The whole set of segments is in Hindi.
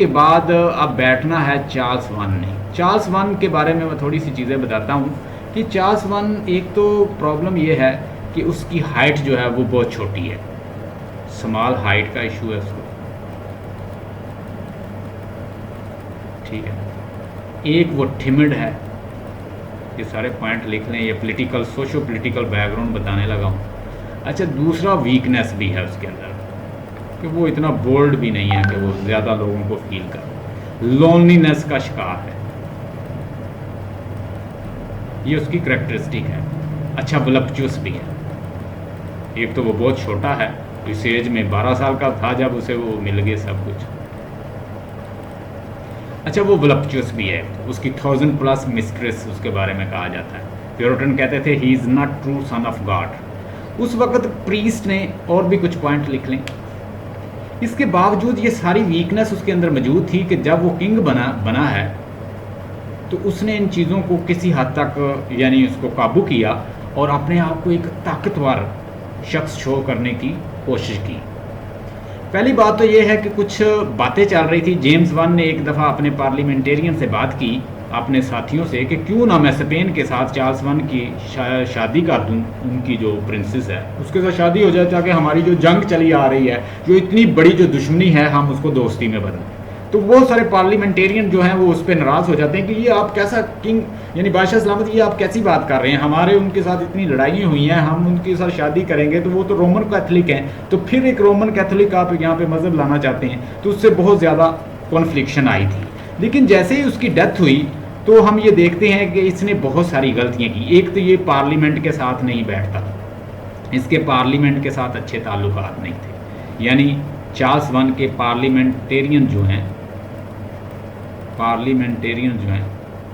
के बाद अब बैठना है चार्ल्स वन ने। चार्ल्स वन के बारे में मैं थोड़ी सी चीज़ें बताता हूँ कि चार्ल्स वन, एक तो प्रॉब्लम ये है कि उसकी हाइट जो है वो बहुत छोटी है, स्मॉल हाइट का इशू है उसको, ठीक है। एक वो टिमिड है, ये सारे पॉइंट लिख लें, ये पॉलिटिकल सोशो पॉलिटिकल बैकग्राउंड बताने लगा हूँ। अच्छा, दूसरा वीकनेस भी है उसके अंदर कि वो इतना बोल्ड भी नहीं है कि वो ज़्यादा लोगों को फील करे, लोनलीनेस का शिकार है, ये उसकी करेक्टरिस्टिक है। अच्छा, वलप्चुअस भी है। एक तो वो बहुत छोटा है, इस एज में 12 साल का था जब उसे वो मिल गए सब कुछ। अच्छा, वो वलप्चुअस भी है, उसकी 1000+ मिस्ट्रेस उसके बारे में कहा जाता है। प्योरिटन कहते थे ही is not true son of God. उस वक्त प्रीस्ट ने और भी कुछ पॉइंट लिख लें। इसके बावजूद ये सारी वीकनेस उसके अंदर मौजूद थी कि जब वो किंग बना है तो उसने इन चीज़ों को किसी हद तक यानी उसको काबू किया और अपने आप को एक ताकतवर शख्स शो करने की कोशिश की। पहली बात तो ये है कि कुछ बातें चल रही थी। जेम्स वन ने एक दफ़ा अपने पार्लियामेंटेरियन से बात की, अपने साथियों से, कि क्यों ना मैं स्पेन के साथ चार्ल्स वन की शादी कर दूं, उनकी जो प्रिंसेस है उसके साथ शादी हो जाए, ताकि हमारी जो जंग चली आ रही है, जो इतनी बड़ी जो दुश्मनी है, हम उसको दोस्ती में बदलें। तो वो सारे पार्लियामेंटेरियन जो हैं वो उस पर नाराज़ हो जाते हैं कि ये आप कैसा किंग यानी बादशाह सलामत, ये आप कैसी बात कर रहे हैं, हमारे उनके साथ इतनी लड़ाइयाँ हुई हैं, हम उनके साथ शादी करेंगे तो वो तो रोमन कैथोलिक हैं, तो फिर एक रोमन कैथोलिक आप यहाँ पे मज़हब लाना चाहते हैं, तो उससे बहुत ज़्यादा कॉन्फ्लिक्शन आई थी। लेकिन जैसे ही उसकी डेथ हुई तो हम ये देखते हैं कि इसने बहुत सारी गलतियाँ की। एक तो ये पार्लियामेंट के साथ नहीं बैठता, इसके पार्लियामेंट के साथ अच्छे ताल्लुकात नहीं थे, यानी चार्ल्स वन के पार्लियामेंटेरियन जो हैं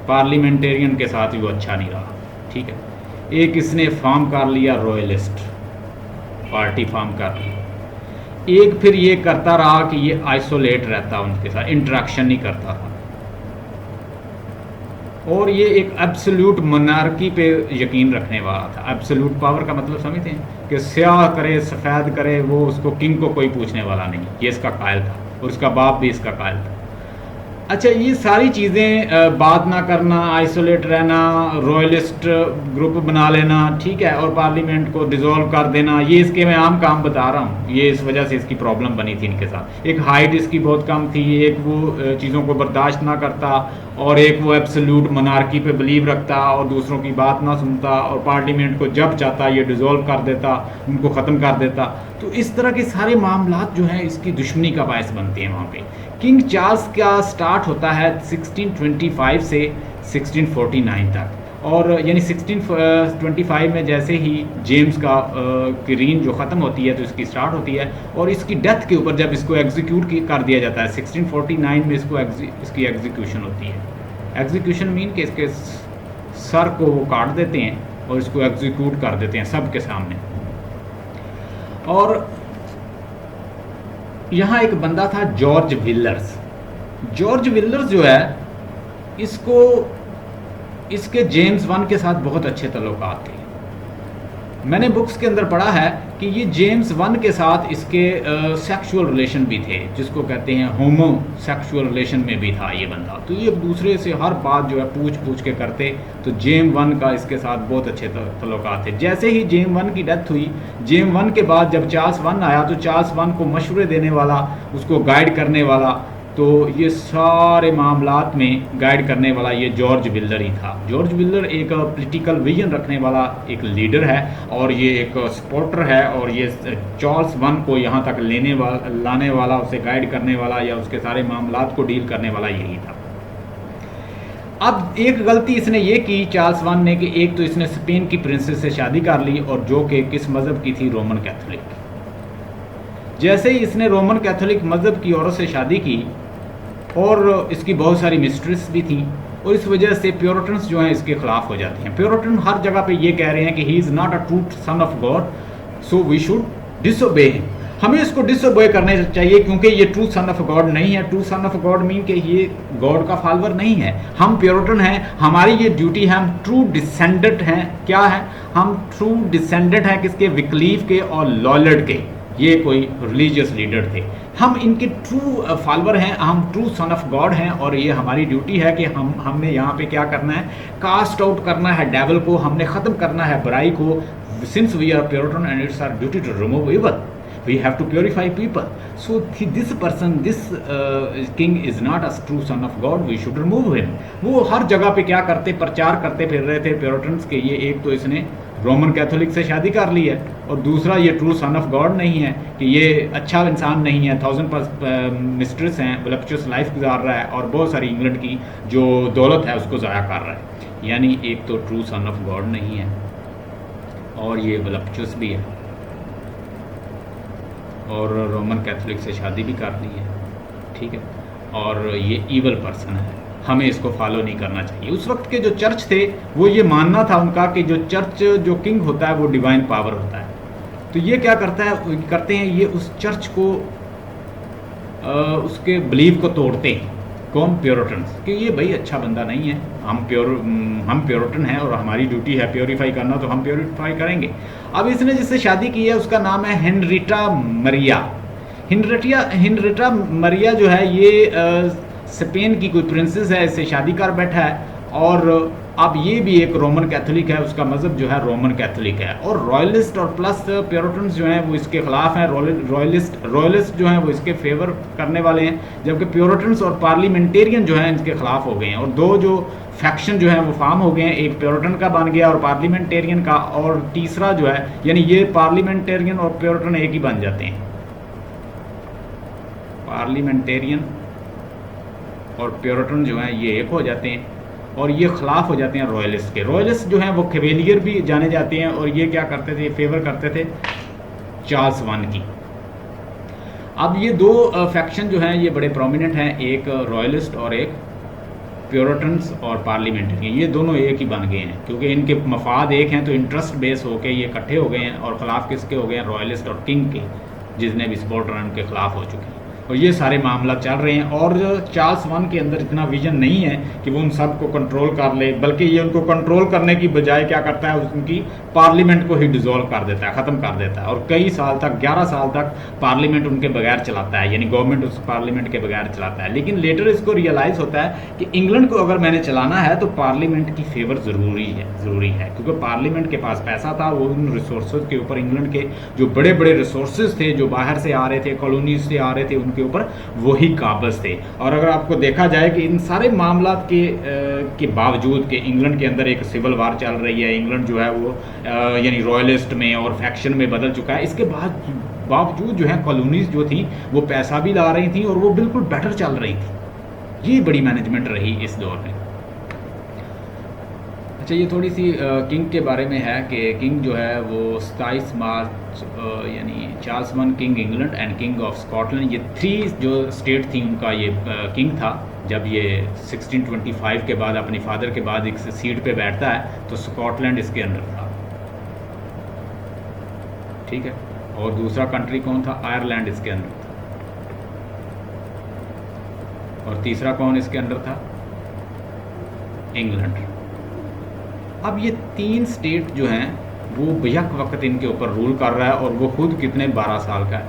पार्लियामेंटेरियन के साथ भी वो अच्छा नहीं रहा, ठीक है। एक इसने फॉर्म कर लिया, रॉयलिस्ट पार्टी फॉर्म कर ली। एक फिर ये करता रहा कि ये आइसोलेट रहता, उनके साथ इंटरेक्शन नहीं करता था, और ये एक एब्सोल्यूट मोनार्की पे यकीन रखने वाला था। एब्सोल्यूट पावर का मतलब समझते हैं कि स्याह करे सफ़ेद करे, वो उसको किंग को कोई पूछने वाला नहीं, ये इसका कायल था, और उसका बाप भी इसका कायल था। अच्छा, ये सारी चीज़ें, बात ना करना, आइसोलेट रहना, रॉयलिस्ट ग्रुप बना लेना, ठीक है, और पार्लियामेंट को डिसॉल्व कर देना, ये इसके मैं आम काम बता रहा हूँ, ये इस वजह से इसकी प्रॉब्लम बनी थी इनके साथ। एक हाइट इसकी बहुत कम थी, एक वो चीज़ों को बर्दाश्त ना करता, और एक वो एब्सोल्यूट मोनार्की पे बिलीव रखता और दूसरों की बात ना सुनता, और पार्लियामेंट को जब चाहता ये डिसॉल्व कर देता, उनको ख़त्म कर देता। तो इस तरह के सारे मामलात जो हैं इसकी दुश्मनी का बायस बनते हैं वहाँ पे। किंग चार्ल्स का स्टार्ट होता है 1625 से 1649 तक, और यानी 1625 में जैसे ही जेम्स का की रीन जो ख़त्म होती है तो इसकी स्टार्ट होती है, और इसकी डेथ के ऊपर जब इसको एग्जीक्यूट कर दिया जाता है 1649 में इसकी एग्जीक्यूशन होती है। एग्जीक्यूशन मीन कि इसके सर को वो काट देते हैं और इसको एग्जीक्यूट कर देते हैं सबके सामने। और यहाँ एक बंदा था जॉर्ज विलर्स। जॉर्ज विलर्स जो है, इसके जेम्स वन के साथ बहुत अच्छे ताल्लुकात थे। मैंने बुक्स के अंदर पढ़ा है कि ये जेम्स वन के साथ इसके सेक्सुअल रिलेशन भी थे, जिसको कहते हैं होमोसेक्सुअल रिलेशन में भी था ये बंदा। तो ये दूसरे से हर बात जो है पूछ के करते, तो जेम वन का इसके साथ बहुत अच्छे ताल्लुकात थे। जैसे ही जेम वन की डेथ हुई, जेम वन के बाद जब चार्ल्स वन आया, तो चार्ल्स वन को मशवरे देने वाला, उसको गाइड करने वाला, तो ये सारे मामलात में गाइड करने वाला ये जॉर्ज विलर ही था। जॉर्ज विलर एक पॉलिटिकल विजन रखने वाला एक लीडर है, और ये एक सपोर्टर है, और ये चार्ल्स वन को यहाँ तक लाने वाला, उसे गाइड करने वाला, या उसके सारे मामलात को डील करने वाला यही था। अब एक गलती इसने ये की चार्ल्स वन ने कि एक तो इसने स्पेन की प्रिंसेस से शादी कर ली, और जो कि किस मज़हब की थी, रोमन कैथोलिक। जैसे ही इसने रोमन कैथोलिक मज़हब की औरत से शादी की, और इसकी बहुत सारी मिस्ट्रेस भी थी, और इस वजह से प्योरिटन्स जो हैं इसके खिलाफ हो जाते हैं। प्योरिटन हर जगह पे ये कह रहे हैं कि he is not a true son of God, so we should disobey him, हमें इसको डिसोबे करने चाहिए, क्योंकि ये ट्रू सन ऑफ गॉड नहीं है। True son of God mean कि ये गॉड का फॉलोअर नहीं है। हम प्योरिटन हैं, हमारी ये ड्यूटी है, हम ट्रू डिसेंडेंट हैं। क्या है? हम ट्रू डिसेंडेंट हैं किसके? विक्लीफ के और लॉयलर्ड के। ये कोई रिलीजियस लीडर थे। हम इनके ट्रू फॉलोअर हैं, हम ट्रू सन ऑफ गॉड हैं, और ये हमारी ड्यूटी है कि हमने यहाँ पे क्या करना है, कास्ट आउट करना है डेविल को, हमने ख़त्म करना है बुराई को। Since we are Puritan and it's our duty to remove evil, we have to purify people. So this person, this king is not a true son of God, we should remove him. वो हर जगह पे क्या करते, प्रचार करते फिर रहे थे प्योरिटन्स के, ये एक तो इसने रोमन कैथोलिक से शादी कर ली है, और दूसरा ये ट्रू सन ऑफ गॉड नहीं है, कि ये अच्छा इंसान नहीं है, 1000 मिस्ट्रेस हैं, वलप्चुअस लाइफ गुजार रहा है, और बहुत सारी इंग्लैंड की जो दौलत है उसको ज़ाया कर रहा है। यानी एक तो ट्रू सन ऑफ गॉड नहीं है, और ये वलप्चुअस भी है, और रोमन कैथोलिक से शादी भी कर ली है, ठीक है, और ये ईवल पर्सन है, हमें इसको फॉलो नहीं करना चाहिए। उस वक्त के जो चर्च थे वो ये मानना था उनका कि जो चर्च जो किंग होता है वो डिवाइन पावर होता है। तो ये क्या करते हैं, ये उस चर्च को उसके बिलीव को तोड़ते हैं। कौन? प्योरिटन्स, कि ये भाई अच्छा बंदा नहीं है, हम प्योरिटन हैं और हमारी ड्यूटी है प्योरीफाई करना, तो हम प्योरीफाई करेंगे। अब इसने जिससे शादी की है उसका नाम है हेनरिटा मरिया। हेनरिटा मरिया जो है ये स्पेन की कोई प्रिंसेस है, इससे शादी कर बैठा है, और अब ये भी एक रोमन कैथोलिक है, उसका मज़हब जो है रोमन कैथोलिक है, और रॉयलिस्ट और प्लस प्योरिटन्स जो हैं वो इसके ख़िलाफ़ हैं, रॉयलिस्ट जो हैं वो इसके फेवर करने वाले हैं, जबकि प्योरिटन्स और पार्लिमेंटेरियन जो हैं इनके ख़िलाफ़ हो गए हैं, और दो जो फैक्शन जो हैं वो फॉर्म हो गए हैं, एक प्योरिटन का बन गया और पार्लिमेंटेरियन का, और तीसरा जो है यानी ये पार्लिमेंटेरियन और प्योरिटन एक ही बन जाते हैं, पार्लिमेंटेरियन और प्योरिटन जो हैं ये एक हो जाते हैं, और ये खिलाफ हो जाते हैं रॉयलिस्ट के। रॉयलिस्ट जो हैं वो कैवेलियर भी जाने जाते हैं, और ये क्या करते थे, फेवर करते थे चार्ल्स वन की। अब ये दो फैक्शन जो हैं ये बड़े प्रोमिनेंट हैं, एक रॉयलिस्ट और एक प्योरिटन्स और पार्लिमेंटेरियन, ये दोनों एक ही बन गए हैं, क्योंकि इनके मफाद एक हैं, तो इंटरेस्ट बेस होके ये इकट्ठे हो गए हैं, और ख़िलाफ़ किसके हो गए हैं, रॉयलिस्ट और किंग के, जिसने भी सपोर्ट रन के ख़िलाफ़ हो चुके हैं, और ये सारे मामला चल रहे हैं। और चार्ल्स वन के अंदर इतना विजन नहीं है कि वो उन सब को कंट्रोल कर ले, बल्कि ये उनको कंट्रोल करने की बजाय क्या करता है, उनकी पार्लियामेंट को ही डिसॉल्व कर देता है, ख़त्म कर देता है, और कई साल तक 11 साल तक पार्लियामेंट उनके बगैर चलाता है, यानी गवर्नमेंट उस पार्लियामेंट के बगैर चलाता है। लेकिन लेटर इसको रियलाइज़ होता है कि इंग्लैंड को अगर मैंने चलाना है तो पार्लियामेंट की फेवर ज़रूरी है, क्योंकि पार्लियामेंट के पास पैसा था, वो उन रिसोर्स के ऊपर, इंग्लैंड के जो बड़े बड़े रिसोर्स थे जो बाहर से आ रहे थे, कॉलोनीज से आ रहे थे, उनके ऊपर वही काबज थे। और अगर आपको देखा जाए कि इन सारे मामला के बावजूद कि इंग्लैंड के अंदर एक सिविल वार चल रही है, इंग्लैंड जो है वो यानी रॉयलिस्ट में और फैक्शन में बदल चुका है, इसके बावजूद जो है कॉलोनीज जो थी वो पैसा भी ला रही थी और वो बिल्कुल बेटर चल रही थी। ये बड़ी मैनेजमेंट रही इस दौर में। अच्छा, ये थोड़ी सी किंग के बारे में है कि किंग जो है वो 27 मार्च यानी Charles one king England and king of Scotland, ये 3 जो स्टेट थी उनका ये किंग था। जब ये 1625 के बाद अपने फादर के बाद एक सीट पे बैठता है तो स्कॉटलैंड इसके अंडर था, ठीक है, और दूसरा कंट्री कौन था, आयरलैंड इसके अंदर था, और तीसरा कौन इसके अंदर था, इंग्लैंड। अब ये 3 स्टेट जो हैं वो बेहक वक्त इनके ऊपर रूल कर रहा है, और वो खुद कितने 12 साल का है,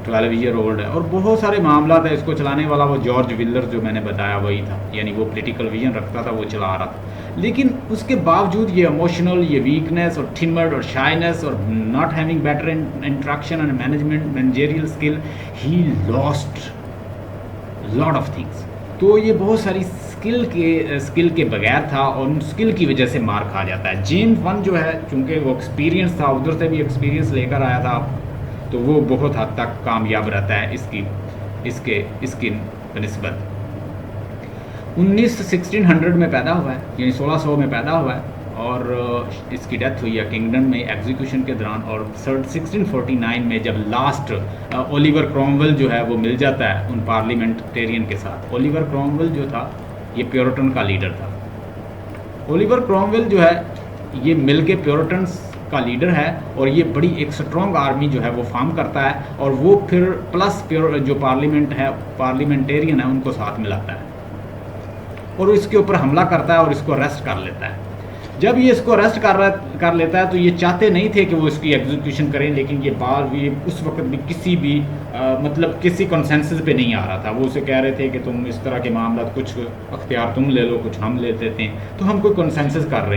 12 ईयर ओल्ड है, और बहुत सारे मामला था। इसको चलाने वाला वो जॉर्ज विलर जो मैंने बताया वही था, यानी वो पॉलिटिकल विजन रखता था, वो चला रहा था। लेकिन उसके बावजूद ये इमोशनल, ये वीकनेस और टिमर्ड और शाइनेस और not having better interaction and managerial skill, he lost lot of things. तो ये बहुत सारी स्किल के बगैर था, और उन स्किल की वजह से मार खा जाता है। जेम्स वन जो है चूँकि वो एक्सपीरियंस था, उधर से भी एक्सपीरियंस लेकर आया था, तो वो बहुत हद तक कामयाब रहता है इसकी निस्बत। 1600 में पैदा हुआ है, यानी 1600 में पैदा हुआ है, और इसकी डेथ हुई है किंगडम में एग्जीक्यूशन के दौरान। और 1649 में जब लास्ट ओलिवर क्रॉमवेल जो है वो मिल जाता है उन पार्लियामेंटेरियन के साथ। ओलिवर क्रॉमवेल जो था ये प्योरिटन का लीडर था। ओलिवर क्रॉमवेल जो है ये मिल के प्योरिटन्स का लीडर है, और ये बड़ी एक स्ट्रॉन्ग आर्मी जो है वो फॉर्म करता है, और वो फिर प्लस जो पार्लियामेंटेरियन है उनको साथ मिलाता है, और इसके ऊपर हमला करता है और इसको अरेस्ट कर लेता है। जब ये इसको अरेस्ट कर लेता है तो ये चाहते नहीं थे कि वो इसकी एग्जीक्यूशन करें, लेकिन ये उस वक्त भी किसी भी मतलब किसी कंसेंसस पे नहीं आ रहा था। वो उसे कह रहे थे कि तुम इस तरह के मामला, कुछ अख्तियार तुम ले लो, कुछ हम ले देते हैं, तो हम कोई कंसेंसस कर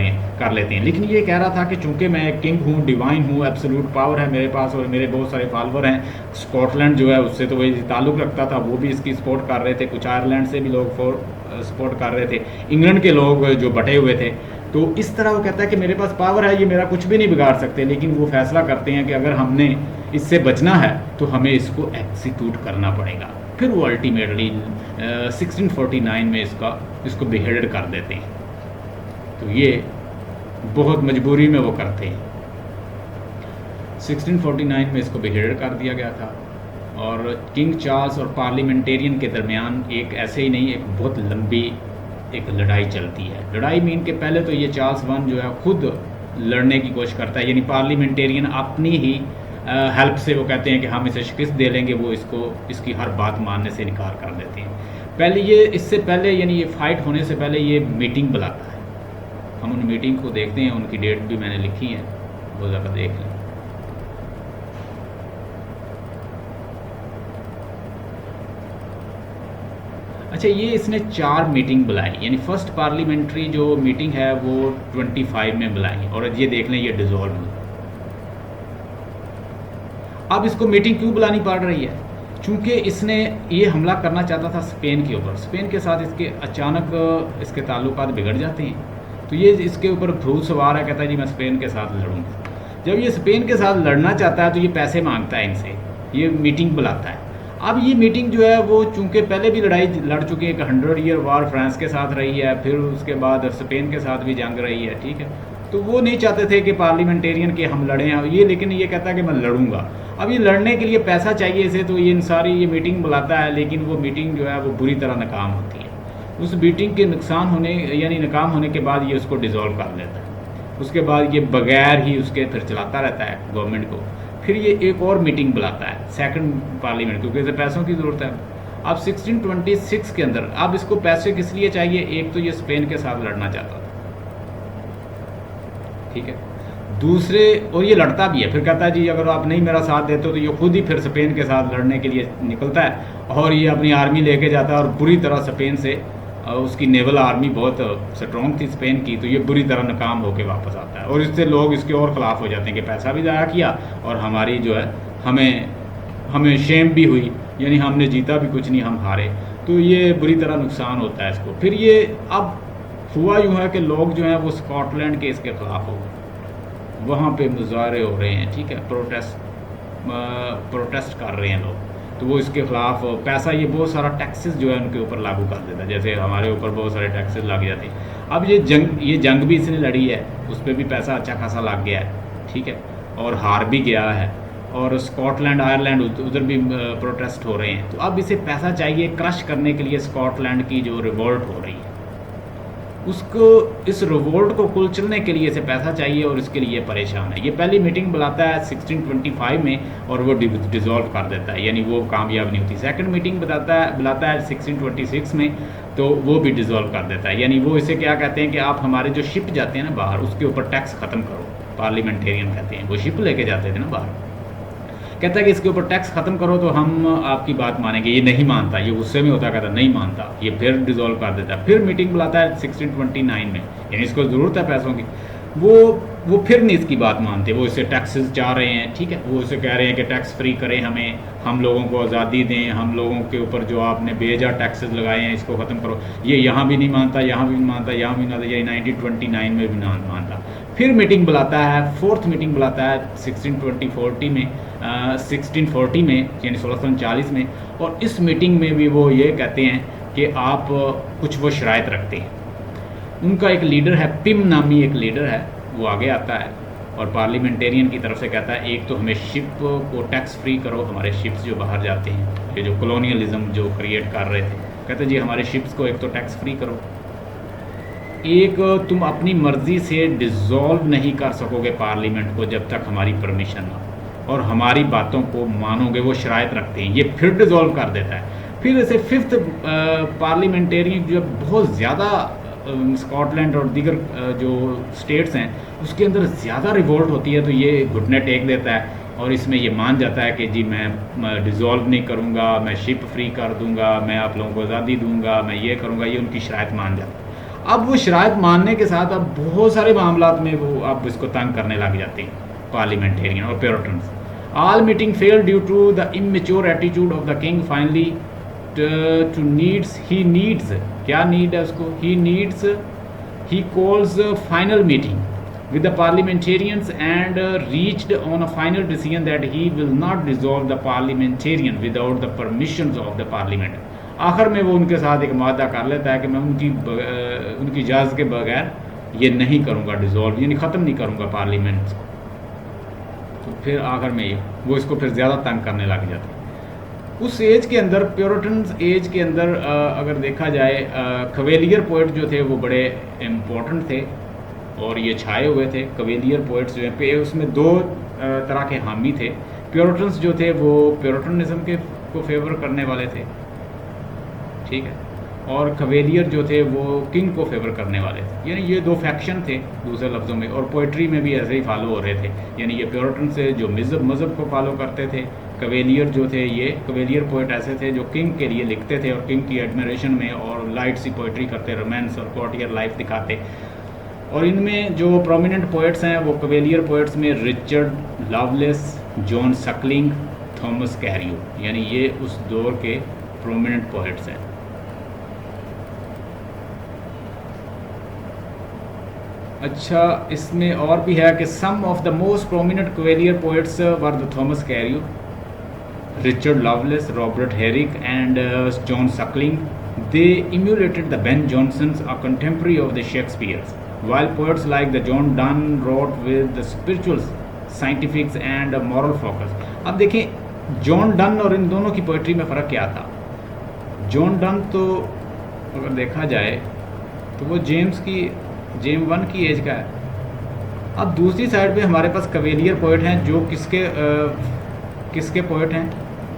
लेते हैं। लेकिन ये कह रहा था कि चूंकि मैं किंग हूँ, डिवाइन हूँ, एब्सोल्यूट पावर है मेरे पास और मेरे बहुत सारे फॉलोअर हैं। स्कॉटलैंड जो है उससे तो वही ताल्लुक़ रखता था, वो भी इसकी सपोर्ट कर रहे थे, कुछ आयरलैंड से भी लोग सपोर्ट कर रहे थे, इंग्लैंड के लोग जो बटे हुए थे। तो इस तरह वो कहता है कि मेरे पास पावर है, ये मेरा कुछ भी नहीं बिगाड़ सकते। लेकिन वो फैसला करते हैं कि अगर हमने इससे बचना है तो हमें इसको एग्जीक्यूट करना पड़ेगा। फिर वो अल्टीमेटली 1649 में इसको बेहेडेड कर देते हैं। तो ये बहुत मजबूरी में वो करते हैं। 1649 में इसको बेहेडेड कर दिया गया था। और किंग चार्ल्स और पार्लियामेंटेरियन के दरमियान एक ऐसे ही नहीं, एक बहुत लंबी एक लड़ाई चलती है। लड़ाई मीन के पहले तो ये चार्ल्स वन जो है खुद लड़ने की कोशिश करता है, यानी पार्लियामेंटेरियन अपनी ही हेल्प से वो कहते हैं कि हम इसे शिकस्त दे लेंगे, वो इसकी हर बात मानने से इनकार कर देते हैं। इससे पहले यानी ये फाइट होने से पहले ये मीटिंग बुलाता है। हम उन मीटिंग को देखते हैं, उनकी डेट भी मैंने लिखी है, वो ज़रा देख लें। अच्छा, ये इसने 4 मीटिंग बुलाई, यानी फर्स्ट पार्लियामेंट्री जो मीटिंग है वो 25 में बुलाई, और ये देख लें ये डिसॉल्व हुई। अब इसको मीटिंग क्यों बुलानी पड़ रही है? चूंकि इसने ये हमला करना चाहता था स्पेन के ऊपर। स्पेन के साथ इसके अचानक इसके ताल्लुकात बिगड़ जाते हैं, तो ये इसके ऊपर भूत सवार है, कहता है जी मैं स्पेन के साथ लड़ूंगा। जब ये स्पेन के साथ लड़ना चाहता है तो ये पैसे मांगता है इनसे, ये मीटिंग बुलाता है। अब ये मीटिंग जो है वो चूंकि पहले भी लड़ाई लड़ चुके हैं, 100 ईयर वार फ्रांस के साथ रही है, फिर उसके बाद स्पेन के साथ भी जंग रही है, ठीक है। तो वो नहीं चाहते थे कि पार्लियामेंटेरियन के हम लड़ें ये, लेकिन ये कहता है कि मैं लड़ूंगा। अब ये लड़ने के लिए पैसा चाहिए इसे, तो ये सारी ये मीटिंग बुलाता है, लेकिन वो मीटिंग जो है वो बुरी तरह नाकाम होती है। उस मीटिंग के नाकाम होने के बाद ये उसको डिसॉल्व कर लेता है। उसके बाद ये बगैर ही उसके फिर चलाता रहता है गवर्नमेंट को। फिर ये एक और मीटिंग बुलाता है, सेकंड पार्लियामेंट, क्योंकि इसे पैसों की ज़रूरत है। अब 1626 के अंदर अब इसको पैसे किस लिए चाहिए? एक तो ये स्पेन के साथ लड़ना चाहता था, ठीक है, दूसरे, और ये लड़ता भी है। फिर कहता है जी अगर आप नहीं मेरा साथ देते हो, तो ये खुद ही फिर स्पेन के साथ लड़ने के लिए निकलता है, और ये अपनी आर्मी लेके जाता है, और बुरी तरह स्पेन से, उसकी नेवल आर्मी बहुत स्ट्रॉन्ग थी स्पेन की, तो ये बुरी तरह नाकाम होकर वापस आता है। और इससे लोग इसके और ख़िलाफ़ हो जाते हैं कि पैसा भी ज़ाया किया और हमारी जो है हमें शेम भी हुई, यानी हमने जीता भी कुछ नहीं, हम हारे। तो ये बुरी तरह नुकसान होता है इसको। फिर ये अब हुआ यूँ है कि लोग जो हैं वो स्कॉटलैंड के इसके ख़िलाफ़ हो गए, वहाँ पे मुजाहरे हो रहे हैं, ठीक है, प्रोटेस्ट कर रहे हैं लोग। तो वो इसके ख़िलाफ़ पैसा, ये बहुत सारा टैक्सेस जो है उनके ऊपर लागू कर देता है, जैसे हमारे ऊपर बहुत सारे टैक्सेस लग जाते हैं। अब ये जंग भी इसने लड़ी है, उस पर भी पैसा अच्छा खासा लग गया है, ठीक है, और हार भी गया है। और स्कॉटलैंड, आयरलैंड, उधर भी प्रोटेस्ट हो रहे हैं। तो अब इसे पैसा चाहिए क्रश करने के लिए स्कॉटलैंड की जो रिवोल्ट हो रही है, उसको, इस रिवोल्ट को कुचलने के लिए इसे पैसा चाहिए, और इसके लिए परेशान है। ये पहली मीटिंग बुलाता है 1625 में, और वो डिसॉल्व कर देता है, यानी वो कामयाब नहीं होती। सेकंड मीटिंग बुलाता है 1626 में, तो वो भी डिसॉल्व कर देता है। यानी वो इसे क्या कहते हैं कि आप हमारे जो शिप जाते हैं ना बाहर, उसके ऊपर टैक्स ख़त्म करो। पार्लियामेंटेरियन कहते हैं, वो शिप लेके जाते थे ना बाहर, कहता है कि इसके ऊपर टैक्स ख़त्म करो तो हम आपकी बात मानेंगे। ये नहीं मानता, ये गुस्से में होता, कहता नहीं मानता, ये फिर डिसॉल्व कर देता है। फिर मीटिंग बुलाता है 1629 में, यानी इसको ज़रूरत है पैसों की। वो फिर नहीं इसकी बात मानते, वो इससे टैक्सेस चाह रहे हैं, ठीक है, वो इसे कह रहे हैं कि टैक्स फ्री करें हमें, हम लोगों को आज़ादी दें, हम लोगों के ऊपर जो आपने बेजा टैक्सेस लगाए हैं इसको ख़त्म करो। ये यहाँ भी नहीं मानता, यहाँ भी नहीं मानता, यहाँ भी नहीं मानता, ये 1929 में भी नहीं मानता। फिर मीटिंग बुलाता है, फोर्थ मीटिंग बुलाता है 1640 में, 1640 में, यानी 1640 में। और इस मीटिंग में भी वो ये कहते हैं कि आप कुछ वो शराइत रखते हैं। उनका एक लीडर है, पिम नामी एक लीडर है, वो आगे आता है और पार्लियामेंटेरियन की तरफ से कहता है एक तो हमें शिप को टैक्स फ्री करो, हमारे शिप्स जो बाहर जाते हैं, ये जो कॉलोनियलिज्म जो क्रिएट कर रहे थे, कहते जी हमारे शिप्स को एक तो टैक्स फ्री करो, एक तुम अपनी मर्ज़ी से डिसॉल्व नहीं कर सकोगे पार्लियामेंट को जब तक हमारी परमिशन ना, और हमारी बातों को मानोगे, वो शराइत रखते हैं। ये फिर डिसॉल्व कर देता है। फिर ऐसे फिफ्थ पार्लियामेंटेरियन जो बहुत ज़्यादा स्कॉटलैंड और दीगर जो स्टेट्स हैं उसके अंदर ज़्यादा रिवोल्ट होती है, तो ये घुटने टेक देता है और इसमें ये मान जाता है कि जी मैं डिज़ोल्व नहीं करूँगा, मैं शिप फ्री कर दूँगा, मैं आप लोगों को आज़ादी दूँगा, मैं ये करूँगा, ये उनकी शराइत मान जाता है। अब वो शराइत मानने के साथ अब बहुत सारे मामलात में वो अब इसको तंग करने लग जाते हैं पार्लियामेंटेरियन और Puritans. All meeting fail due to the immature attitude of the king finally to needs he needs, क्या नीड है उसको, he calls final meeting with the parliamentarians and reached on a final decision that he will not dissolve the parliamentarian without the permissions of the parliament। आखिर में वो उनके साथ एक वादा कर लेता है कि मैं उनकी इजाज़त के बगैर ये नहीं करूँगा डिज़ोल्व, यानी ख़त्म नहीं करूँगा पार्लियामेंट को। तो फिर आखिर में वो इसको फिर ज़्यादा तंग करने लग जाता है। उस एज के अंदर, प्योरिटन्स एज के अंदर अगर देखा जाए, कवेलियर पोइट जो थे वो बड़े इम्पोर्टेंट थे और ये छाए हुए थे। कवेलियर पोइट्स जो हैं उसमें दो तरह के हामी थे। प्योरिटन्स जो थे वो प्योरिटनिज्म के को फेवर करने वाले थे, ठीक है, और कवेलियर जो थे वो किंग को फेवर करने वाले थे, यानी ये दो फैक्शन थे दूसरे लफ्ज़ों में। और पोइट्री में भी ऐसे ही फॉलो हो रहे थे, यानी ये प्योरिटन से जो मज़हब को फॉलो करते थे, कवेलियर जो थे ये कवेलियर पोइट ऐसे थे जो किंग के लिए लिखते थे और किंग की एडमिरेशन में और लाइट सी पोइट्री करते, रोमांस और कॉर्टियर लाइफ दिखाते। और इनमें जो प्रोमिनेंट पोइट्स हैं वो कवेलियर पोइट्स में Richard loveless, John Suckling, Thomas Cairo, यानी ये उस दौर के प्रोमिनेंट पोइट्स हैं। अच्छा, इसमें और भी है कि some of the most prominent Cavalier poets were the Thomas Carew, Richard Lovelace, Robert Herrick and John Suckling. They emulated the Ben Jonsons, a contemporary of the Shakespeare's, while poets like the John Donne wrote with the spiritual, scientific and moral focus। अब देखें जॉन डन और इन दोनों की पोइट्री में फ़र्क क्या था। जॉन डन तो अगर देखा जाए तो वो जेम वन की एज का है। अब दूसरी साइड पे हमारे पास कवेलियर पोइट हैं जो किसके पोइट हैं,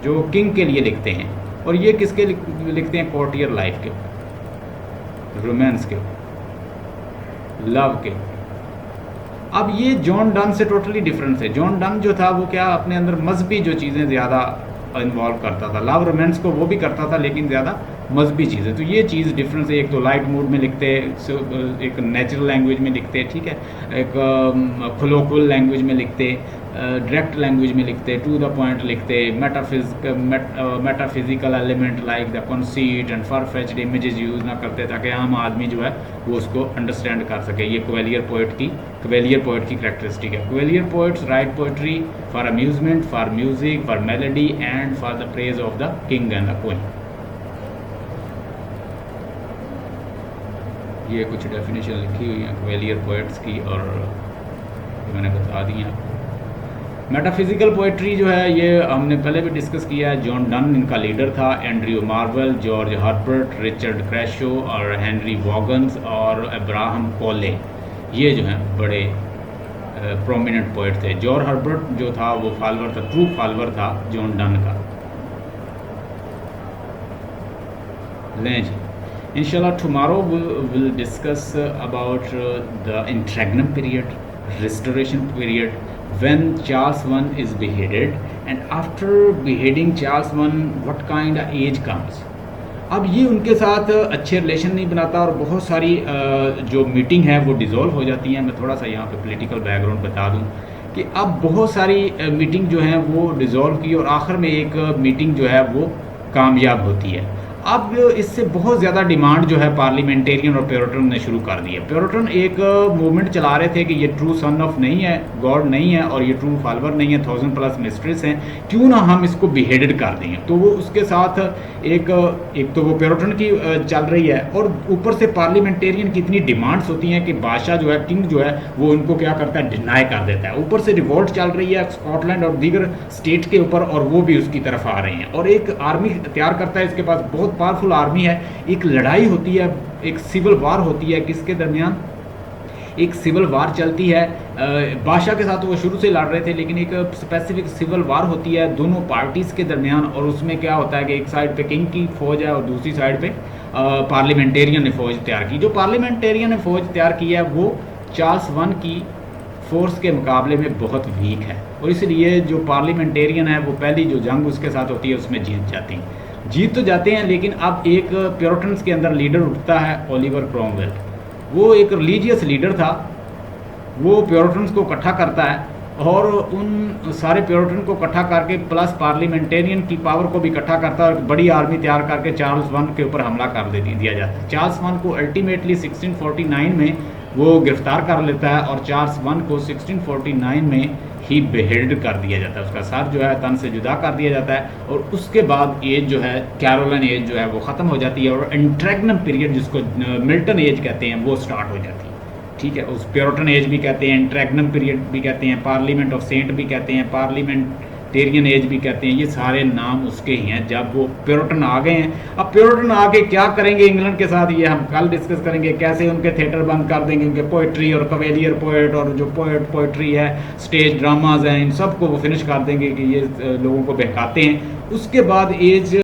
जो किंग के लिए लिखते हैं, और ये किसके लिखते हैं, कॉर्टियर लाइफ के, रोमांस के, लव के। अब ये जॉन डन से टोटली डिफरेंट है। जॉन डन जो था वो क्या अपने अंदर मजहबी जो चीज़ें ज़्यादा इन्वॉल्व करता था, लव रोमांस को वो भी करता था लेकिन ज़्यादा मजहबी चीज़ें। तो ये चीज़ डिफरेंस है। एक तो लाइट मूड में लिखते, एक नेचुरल लैंग्वेज में लिखते, ठीक है, एक कोलोक्वल लैंग्वेज में लिखते, डायरेक्ट लैंग्वेज में लिखते, टू द पॉइंट लिखते, metaphysical element like the conceit and far-fetched images use ना करते ताकि आम आदमी जो है वो उसको अंडरस्टैंड कर सके। ये कवेलियर पोइट की करैक्टरिस्टिक है। Cavalier poets write poetry for amusement, for music, for melody and for the praise of the king and the queen. ये कुछ डेफिनेशन लिखी हुई हैं कवेलियर पोइट्स की और मैंने बता दी हैं आपको। मेटाफिजिकल पोइट्री जो है ये हमने पहले भी डिस्कस किया है। जॉन डन इनका लीडर था, Andrew Marvell, George Herbert, Richard Crashaw और हेनरी वॉगन्स और अब्राहम कोले, ये जो हैं बड़े प्रोमिनेंट पोइट थे। जॉर्ज हर्बर्ट जो था वो फॉलोअर था, ट्रू फॉलोअर था जॉन डन का। लें जी, इंशाल्लाह tomorrow will discuss about the interregnum period, restoration period, when Charles I is beheaded, and after beheading Charles I what kind of age comes। अब ये उनके साथ अच्छे रिलेशन नहीं बनाता और बहुत सारी जो मीटिंग है वो डिज़ोल्व हो जाती हैं। मैं थोड़ा सा यहाँ पे पॉलिटिकल बैकग्राउंड बता दूँ कि अब बहुत सारी मीटिंग जो हैं वो डिज़ोल्व की और आखिर में एक मीटिंग जो है वो कामयाब होती है। अब इससे बहुत ज़्यादा डिमांड जो है पार्लियामेंटेरियन और प्योरिटन ने शुरू कर दी है। प्योरिटन एक मूवमेंट चला रहे थे कि ये ट्रू सन ऑफ नहीं है, गॉड नहीं है और ये ट्रू फॉलोअर नहीं है, 1000+ मिस्ट्रेस हैं, क्यों ना हम इसको बिहेडेड कर दें। तो वो उसके साथ एक तो वो प्योरिटन की चल रही है और ऊपर से पार्लियामेंटेरियन की इतनी डिमांड्स होती हैं कि बादशाह जो है, किंग जो है, वो उनको क्या करता है, डिनाई कर देता है। ऊपर से रिवोल्ट चल रही है स्कॉटलैंड और दीगर स्टेट के ऊपर और वो भी उसकी तरफ आ रहे हैं और एक आर्मी तैयार करता है। इसके पास बहुत पावरफुल आर्मी है। एक लड़ाई होती है, एक सिविल वार होती है, किसके दरमियान, एक सिविल वार चलती है। बादशाह के साथ वो शुरू से लड़ रहे थे लेकिन एक स्पेसिफिक सिविल वार होती है दोनों पार्टीज़ के दरमियान और उसमें क्या होता है कि एक साइड पे किंग की फ़ौज है और दूसरी साइड पे पार्लियामेंटेरियन ने फ़ौज तैयार की। जो पार्लियामेंटेरियन ने फ़ौज तैयार की है वो चार्ल्स वन की फ़ोर्स के मुकाबले में बहुत वीक है, और इसलिए जो पार्लियामेंटेरियन है वो पहली जो जंग उसके साथ होती है उसमें जीत तो जाते हैं, लेकिन अब एक प्योरिटन्स के अंदर लीडर उठता है, ओलिवर क्रोमवेल। वो एक रिलीजियस लीडर था, वो प्योरिटन्स को इकट्ठा करता है और उन सारे प्योरिटन को इकट्ठा करके प्लस पार्लियामेंटेरियन की पावर को भी इकट्ठा करता है और बड़ी आर्मी तैयार करके चार्ल्स वन के ऊपर हमला कर दिया जाता है। चार्ल्स वन को अल्टीमेटली 1649 में वो गिरफ्तार कर लेता है और चार्ल्स वन को 1649 में ही बेहेड कर दिया जाता है, उसका सर जो है तन से जुदा कर दिया जाता है, और उसके बाद एज जो है कैरोलिन एज जो है वो ख़त्म हो जाती है और इंटररेग्नम पीरियड जिसको मिल्टन एज कहते हैं वो स्टार्ट हो जाती है। ठीक है, उस प्योरिटन एज भी कहते हैं, इंटररेग्नम पीरियड भी कहते हैं, पार्लियामेंट ऑफ सेंट भी कहते हैं, पार्लियामेंटेरियन एज भी कहते हैं, ये सारे नाम उसके ही हैं जब वो प्योरिटन आ गए हैं। अब प्योरिटन आके क्या करेंगे इंग्लैंड के साथ, ये हम कल डिस्कस करेंगे, कैसे उनके थिएटर बंद कर देंगे, उनके पोइट्री और कवेलियर पोएट और जो पोइट्री है, स्टेज ड्रामाज हैं, इन सब को वो फिनिश कर देंगे कि ये लोगों को बहकाते हैं। उसके बाद एज